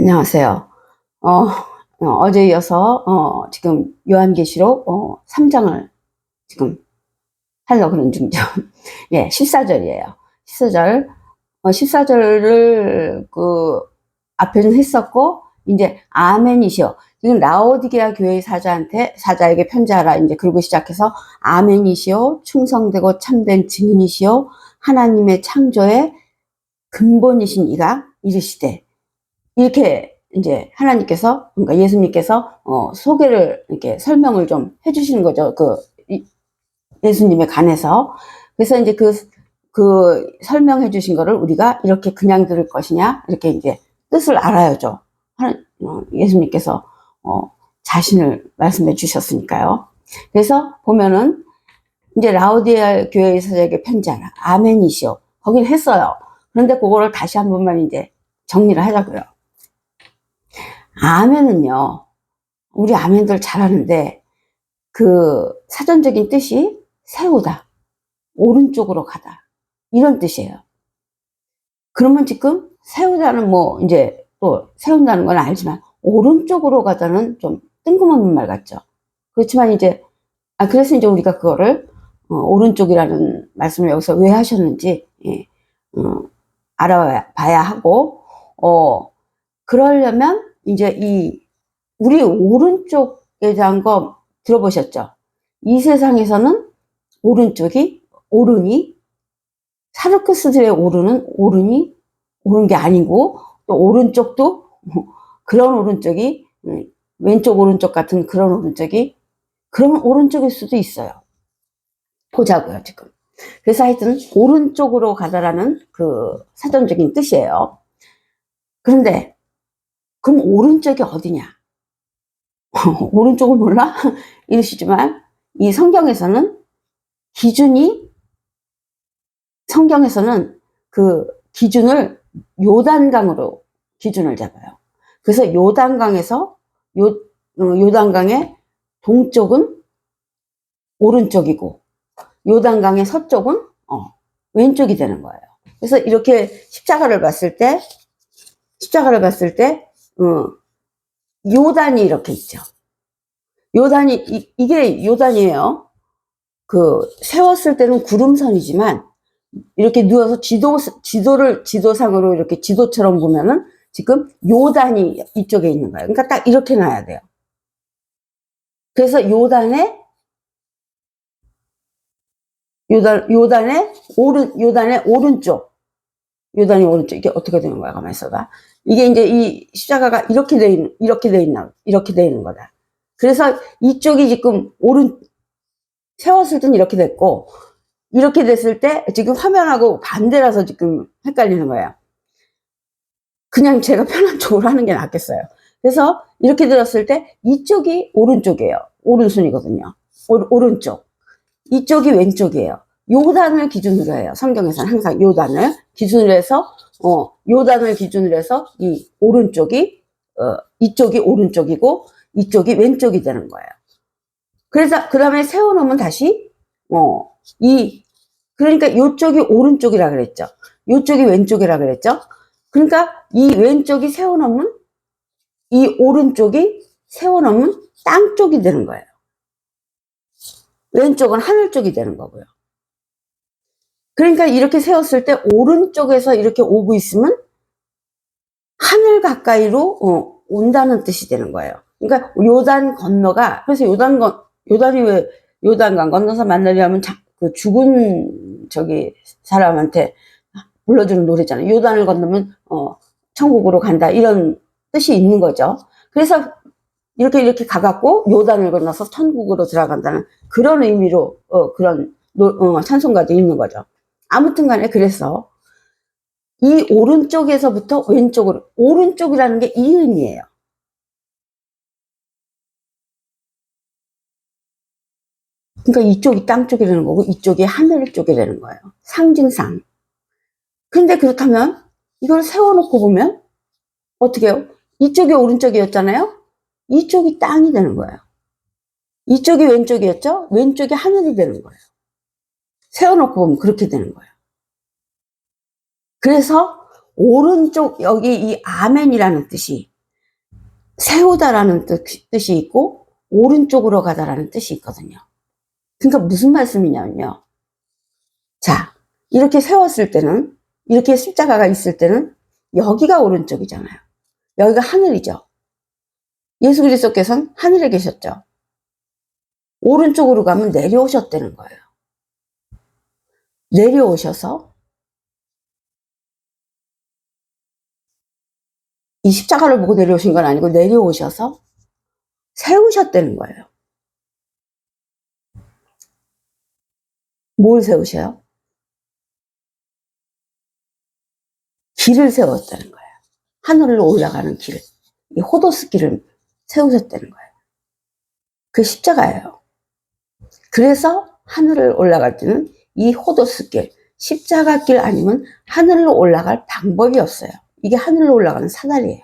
안녕하세요. 어제 이어서 지금 요한계시록 3장을 지금 하려고 그러는 중이죠. 예, 14절이에요. 14절. 14절을 그 앞에는 했었고, 이제 아멘이시여. 지금 라오디게아 교회의 사자에게 편지하라 이제 그러고 시작해서 아멘이시여, 충성되고 참된 증인이시여, 하나님의 창조의 근본이신 이가 이르시되, 이렇게 이제 하나님께서, 그러니까 예수님께서 소개를 이렇게 설명을 좀 해주시는 거죠. 예수님에 관해서. 그래서 이제 그 설명해 주신 거를 우리가 이렇게 그냥 들을 것이냐, 이렇게 이제 뜻을 알아야죠. 예수님께서 자신을 말씀해 주셨으니까요. 그래서 보면은 이제 라오디게아 교회의 사자에게 편지하라. 아멘이시오. 거긴 했어요. 그런데 그거를 다시 한 번만 이제 정리를 하자고요. 아멘은요, 우리 아멘들 잘하는데 그 사전적인 뜻이 세우다, 오른쪽으로 가다, 이런 뜻이에요. 그러면 지금 세우다는 뭐 이제 또 세운다는 건 알지만 오른쪽으로 가다는 좀 뜬금없는 말 같죠. 그렇지만 이제 그래서 이제 우리가 그거를 오른쪽이라는 말씀을 여기서 왜 하셨는지 알아봐야 하고, 그러려면 이제 우리 오른쪽에 대한 거 들어보셨죠? 이 세상에서는 오른이 사르크스들의 오른이 옳은 게 아니고, 또 오른쪽도 그런 오른쪽이 왼쪽 오른쪽 같은 그런 오른쪽이 그런 오른쪽일 수도 있어요. 보자고요, 지금. 그래서 하여튼 오른쪽으로 가다라는 그 사전적인 뜻이에요. 그런데 그럼 오른쪽이 어디냐? 오른쪽을 몰라? 이러시지만 이 성경에서는 그 기준을 요단강으로 기준을 잡아요. 그래서 요단강의 동쪽은 오른쪽이고 요단강의 서쪽은 왼쪽이 되는 거예요. 그래서 이렇게 십자가를 봤을 때 요단이 이렇게 있죠. 요단이 이게 요단이에요. 세웠을 때는 구름선이지만 이렇게 누워서 지도상으로 이렇게 지도처럼 보면은 지금 요단이 이쪽에 있는 거예요. 그러니까 딱 이렇게 놔야 돼요. 그래서 요단의 오른쪽, 이게 어떻게 되는 거야? 가만히 있어봐. 이게 이제 이 십자가가 이렇게 돼 있는 거다. 그래서 이쪽이 지금 세웠을 땐 이렇게 됐고, 이렇게 됐을 때 지금 화면하고 반대라서 지금 헷갈리는 거예요. 그냥 제가 편한 쪽으로 하는 게 낫겠어요. 그래서 이렇게 들었을 때 이쪽이 오른쪽이에요. 오른손이거든요. 오른쪽. 이쪽이 왼쪽이에요. 요단을 기준으로 해요. 성경에서는 항상 요단을 기준으로 해서 이 오른쪽이 이쪽이 오른쪽이고 이쪽이 왼쪽이 되는 거예요. 그래서 그 다음에 세워놓으면 다시 그러니까 요쪽이 오른쪽이라 그랬죠. 요쪽이 왼쪽이라 그랬죠. 그러니까 이 왼쪽이 세워놓으면 이 오른쪽이 세워놓으면 땅 쪽이 되는 거예요. 왼쪽은 하늘 쪽이 되는 거고요. 그러니까 이렇게 세웠을 때 오른쪽에서 이렇게 오고 있으면 하늘 가까이로 온다는 뜻이 되는 거예요. 그러니까 요단 건너가, 그래서 요단이 왜 요단강 건너서 만나려면 그 죽은 사람한테 불러주는 노래잖아요. 요단을 건너면 천국으로 간다, 이런 뜻이 있는 거죠. 그래서 이렇게 가갖고 요단을 건너서 천국으로 들어간다는 그런 의미로 그런 찬송가도 있는 거죠. 아무튼 간에 그래서 이 오른쪽에서부터 왼쪽으로, 오른쪽이라는 게 이 의미예요. 그러니까 이쪽이 땅 쪽이 되는 거고 이쪽이 하늘 쪽이 되는 거예요. 상징상. 근데 그렇다면 이걸 세워놓고 보면 어떻게 해요? 이쪽이 오른쪽이었잖아요. 이쪽이 땅이 되는 거예요. 이쪽이 왼쪽이었죠? 왼쪽이 하늘이 되는 거예요. 세워놓고 보면 그렇게 되는 거예요. 그래서 오른쪽, 여기 이 아멘이라는 뜻이 세우다라는 뜻이 있고 오른쪽으로 가다라는 뜻이 있거든요. 그러니까 무슨 말씀이냐면요. 자, 이렇게 세웠을 때는, 이렇게 십자가가 있을 때는 여기가 오른쪽이잖아요. 여기가 하늘이죠. 예수 그리스도께서는 하늘에 계셨죠. 오른쪽으로 가면 내려오셨다는 거예요. 내려오셔서 이 십자가를 보고 내려오신 건 아니고 내려오셔서 세우셨다는 거예요. 뭘 세우셔요? 길을 세웠다는 거예요. 하늘로 올라가는 길, 이 호도스 길을 세우셨다는 거예요. 그 십자가예요. 그래서 하늘을 올라갈 때는 이 호도스 길, 십자가 길 아니면 하늘로 올라갈 방법이 없어요. 이게 하늘로 올라가는 사다리예요.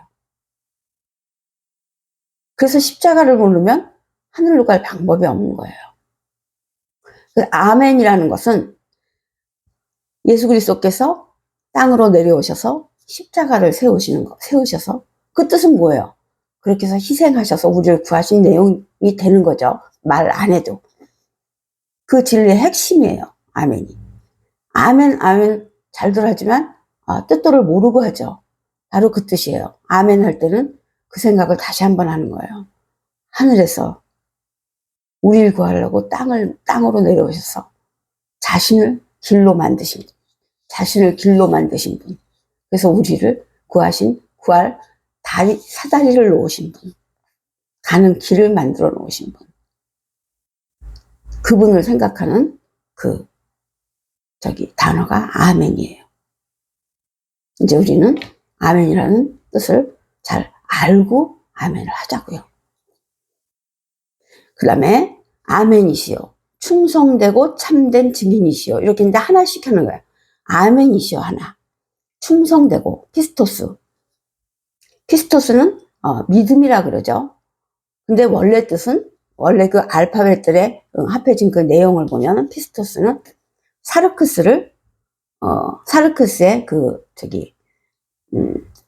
그래서 십자가를 모르면 하늘로 갈 방법이 없는 거예요. 아멘이라는 것은 예수 그리스도께서 땅으로 내려오셔서 십자가를 세우셔서 그 뜻은 뭐예요? 그렇게 해서 희생하셔서 우리를 구하신 내용이 되는 거죠. 말 안 해도. 그 진리의 핵심이에요. 아멘이. 아멘, 아멘 잘들 하지만 뜻도를 모르고 하죠. 바로 그 뜻이에요. 아멘 할 때는 그 생각을 다시 한번 하는 거예요. 하늘에서 우리를 구하려고 땅으로 내려오셔서 자신을 길로 만드신 분. 그래서 우리를 구할 사다리를 놓으신 분. 가는 길을 만들어 놓으신 분. 그분을 생각하는 단어가 아멘이에요. 이제 우리는 아멘이라는 뜻을 잘 알고 아멘을 하자고요. 그 다음에 아멘이시여, 충성되고 참된 증인이시여. 이렇게 이제 하나씩 하는 거예요. 아멘이시여 하나, 충성되고, 피스토스는 믿음이라 그러죠. 근데 원래 뜻은, 원래 그 알파벳들에 합해진 그 내용을 보면 피스토스는 사르크스의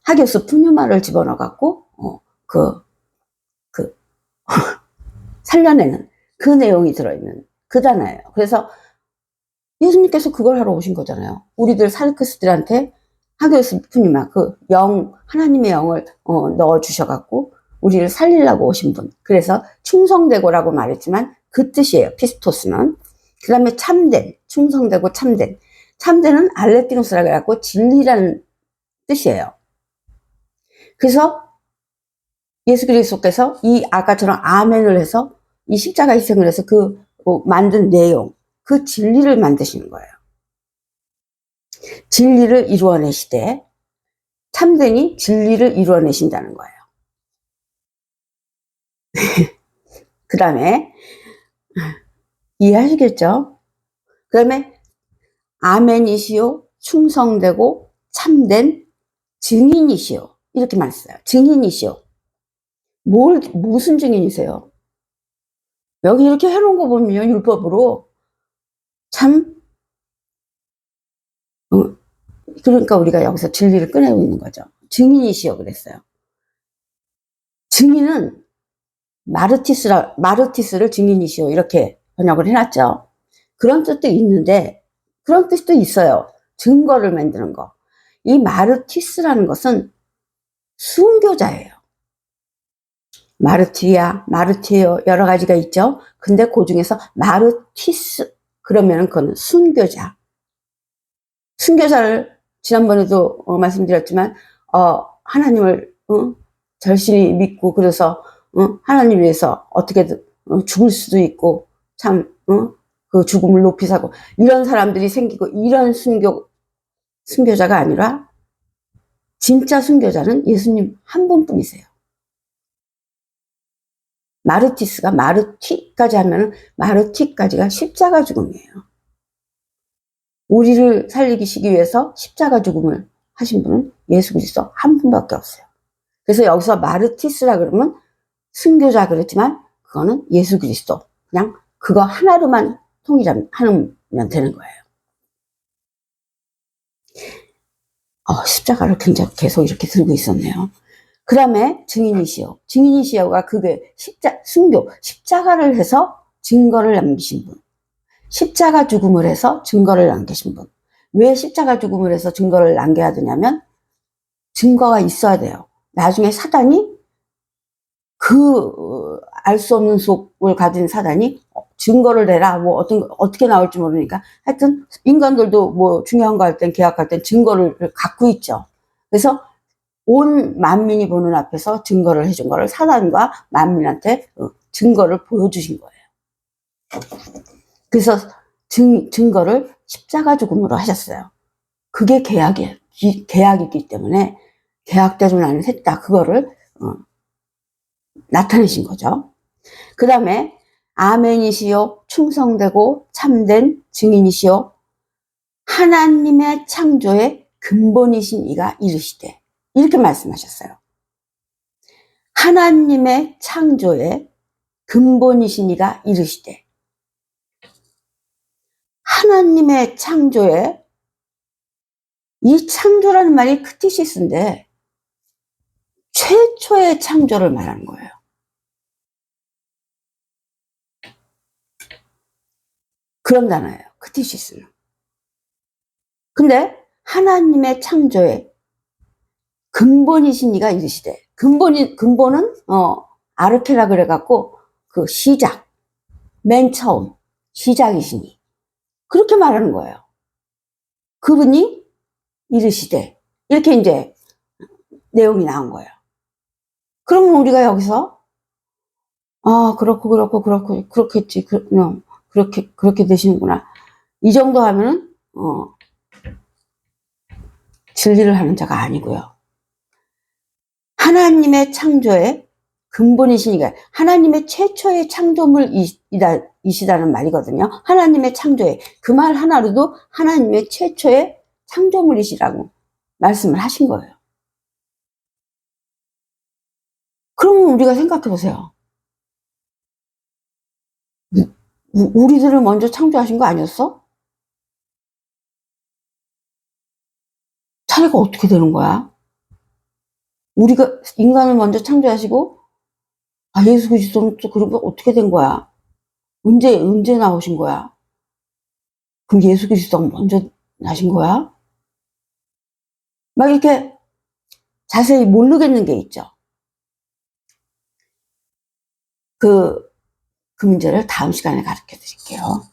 하교스 푸뉴마를 집어넣어 갖고 살려내는 그 내용이 들어있는 그 단어예요. 그래서 예수님께서 그걸 하러 오신 거잖아요. 우리들 사르크스들한테 하교스 푸뉴마, 하나님의 영을 넣어주셔갖고 우리를 살리려고 오신 분. 그래서 충성되고라고 말했지만 그 뜻이에요. 피스토스는. 그 다음에 참된, 충성되고 참된. 참된은 알레티노스라고 해갖고 진리라는 뜻이에요. 그래서 예수 그리스도께서 이 아까처럼 아멘을 해서 이 십자가 희생을 해서 만든 내용, 그 진리를 만드시는 거예요. 진리를 이루어내시되 참된이 진리를 이루어내신다는 거예요. 그 다음에 이해하시겠죠? 그 다음에 아멘이시요, 충성되고 참된 증인이시요. 이렇게 말했어요. 증인이시요. 무슨 증인이세요? 여기 이렇게 해놓은 거 보면 율법으로 참, 그러니까 우리가 여기서 진리를 꺼내고 있는 거죠. 증인이시여 그랬어요. 증인은 마르티스를 증인이시오 이렇게 번역을 해놨죠. 그런 뜻도 있는데 그런 뜻도 있어요. 증거를 만드는 거. 이 마르티스라는 것은 순교자예요. 마르티에요 여러 가지가 있죠. 근데 그 중에서 마르티스 그러면은 그거는 순교자. 순교자를 지난번에도 말씀드렸지만 하나님을 절실히 믿고 그래서 하나님 위해서 어떻게든 죽을 수도 있고 참 그 죽음을 높이 사고 이런 사람들이 생기고 이런 순교자가 아니라 진짜 순교자는 예수님 한 분뿐이세요. 마르티까지 하면 마르티까지가 십자가 죽음이에요. 우리를 살리기 위해서 십자가 죽음을 하신 분은 예수 그리스도 한 분밖에 없어요. 그래서 여기서 마르티스라 그러면 순교자 그렇지만 그거는 예수 그리스도 그냥 그거 하나로만 통일하면 되는 거예요. 십자가를 굉장히 계속 이렇게 들고 있었네요. 그 다음에 증인이시여. 증인이시여가 그게 순교, 십자가를 해서 증거를 남기신 분. 십자가 죽음을 해서 증거를 남기신 분. 왜 십자가 죽음을 해서 증거를 남겨야 되냐면 증거가 있어야 돼요. 나중에 사단이 알 수 없는 속을 가진 사단이 증거를 내라, 뭐 어떻게 나올지 모르니까 하여튼 인간들도 뭐 중요한 거 할 땐, 계약할 땐 증거를 갖고 있죠. 그래서 온 만민이 보는 앞에서 증거를 해준 거를 사단과 만민한테 증거를 보여주신 거예요. 그래서 증거를 십자가 죽음으로 하셨어요. 그게 계약이기 때문에 계약대로 나는 했다. 그거를 나타내신 거죠. 그 다음에 아멘이시요 충성되고 참된 증인이시요 하나님의 창조의 근본이신 이가 이르시되, 이렇게 말씀하셨어요. 하나님의 창조의 근본이신 이가 이르시되. 하나님의 창조의, 이 창조라는 말이 크티시스인데 최초의 창조를 말하는 거예요. 그런 단어예요, 크티시스는. 근데 하나님의 창조의 근본이신 이가 이르시되. 근본은 아르케라 그래갖고 그 시작, 맨 처음 시작이시니, 그렇게 말하는 거예요. 그분이 이르시되, 이렇게 이제 내용이 나온 거예요. 그러면 우리가 여기서 그렇겠지, 그렇게 되시는구나, 이 정도 하면은 진리를 하는 자가 아니고요. 하나님의 창조의 근본이시니까 하나님의 최초의 창조물이시다는 말이거든요. 하나님의 창조의, 그 말 하나로도 하나님의 최초의 창조물이시라고 말씀을 하신 거예요. 그럼 우리가 생각해 보세요. 우리들을 먼저 창조하신 거 아니었어? 차례가 어떻게 되는 거야? 우리가 인간을 먼저 창조하시고 예수 그리스도는 또 그런 거 어떻게 된 거야? 언제 나오신 거야? 그럼 예수 그리스도가 먼저 나신 거야? 막 이렇게 자세히 모르겠는 게 있죠. 그 문제를 다음 시간에 가르쳐 드릴게요.